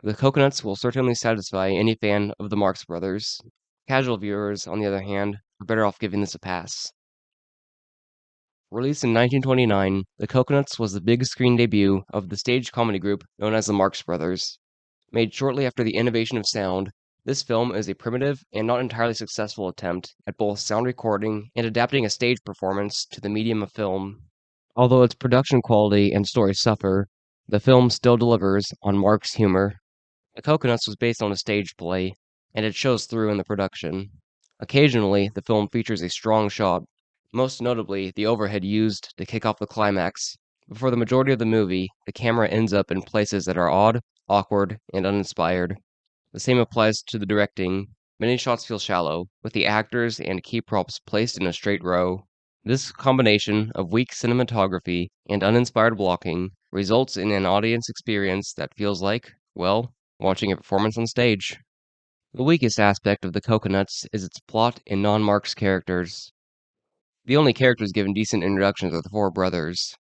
The Cocoanuts will certainly satisfy any fan of the Marx Brothers. Casual viewers, on the other hand, are better off giving this a pass. Released in 1929, The Cocoanuts was the big screen debut of the stage comedy group known as the Marx Brothers. Made shortly after the innovation of sound, this film is a primitive and not entirely successful attempt at both sound recording and adapting a stage performance to the medium of film. Although its production quality and story suffer, the film still delivers on Marx humor. The Cocoanuts was based on a stage play, and it shows through in the production. Occasionally, the film features a strong shot, most notably the overhead used to kick off the climax. But for the majority of the movie, the camera ends up in places that are odd, awkward, and uninspired. The same applies to the directing. Many shots feel shallow, with the actors and key props placed in a straight row. This combination of weak cinematography and uninspired blocking results in an audience experience that feels like, well, watching a performance on stage. The weakest aspect of the Cocoanuts is its plot and non-Marx characters. The only characters given decent introductions are the four brothers.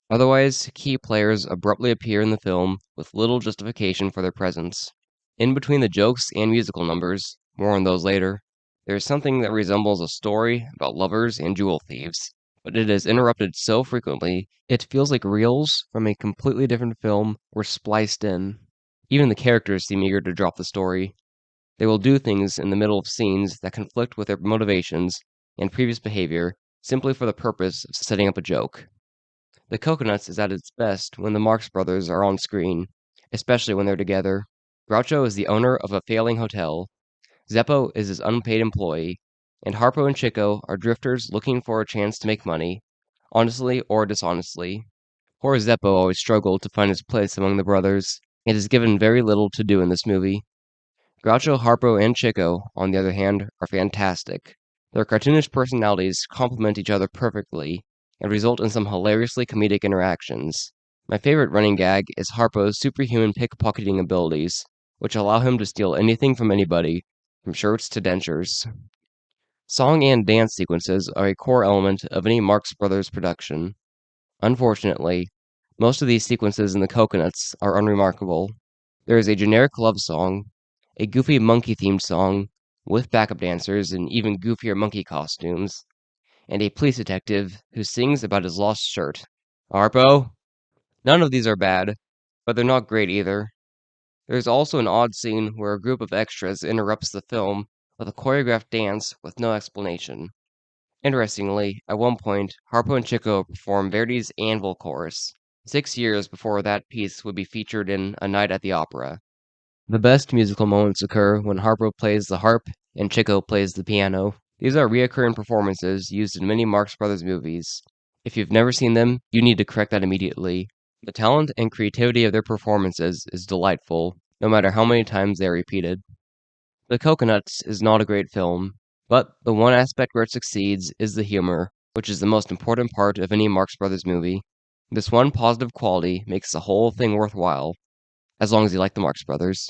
Otherwise, key players abruptly appear in the film with little justification for their presence. In between the jokes and musical numbers, more on those later, there is something that resembles a story about lovers and jewel thieves, but it is interrupted so frequently it feels like reels from a completely different film were spliced in. Even the characters seem eager to drop the story. They will do things in the middle of scenes that conflict with their motivations and previous behavior simply for the purpose of setting up a joke. The Cocoanuts is at its best when the Marx Brothers are on screen, especially when they're together. Groucho is the owner of a failing hotel, Zeppo is his unpaid employee, and Harpo and Chico are drifters looking for a chance to make money, honestly or dishonestly. Poor Zeppo always struggled to find his place among the brothers, and is given very little to do in this movie. Groucho, Harpo, and Chico, on the other hand, are fantastic. Their cartoonish personalities complement each other perfectly and result in some hilariously comedic interactions. My favorite running gag is Harpo's superhuman pickpocketing abilities, which allow him to steal anything from anybody, from shirts to dentures. Song and dance sequences are a core element of any Marx Brothers production. Unfortunately, most of these sequences in the Cocoanuts are unremarkable. There is a generic love song, a goofy monkey-themed song, with backup dancers in even goofier monkey costumes, and a police detective who sings about his lost shirt. Harpo? None of these are bad, but they're not great either. There's also an odd scene where a group of extras interrupts the film with a choreographed dance with no explanation. Interestingly, at one point, Harpo and Chico perform Verdi's Anvil Chorus, 6 years before that piece would be featured in A Night at the Opera. The best musical moments occur when Harpo plays the harp and Chico plays the piano. These are recurring performances used in many Marx Brothers movies. If you've never seen them, you need to correct that immediately. The talent and creativity of their performances is delightful, no matter how many times they are repeated. The Cocoanuts is not a great film, but the one aspect where it succeeds is the humor, which is the most important part of any Marx Brothers movie. This one positive quality makes the whole thing worthwhile, as long as you like the Marx Brothers.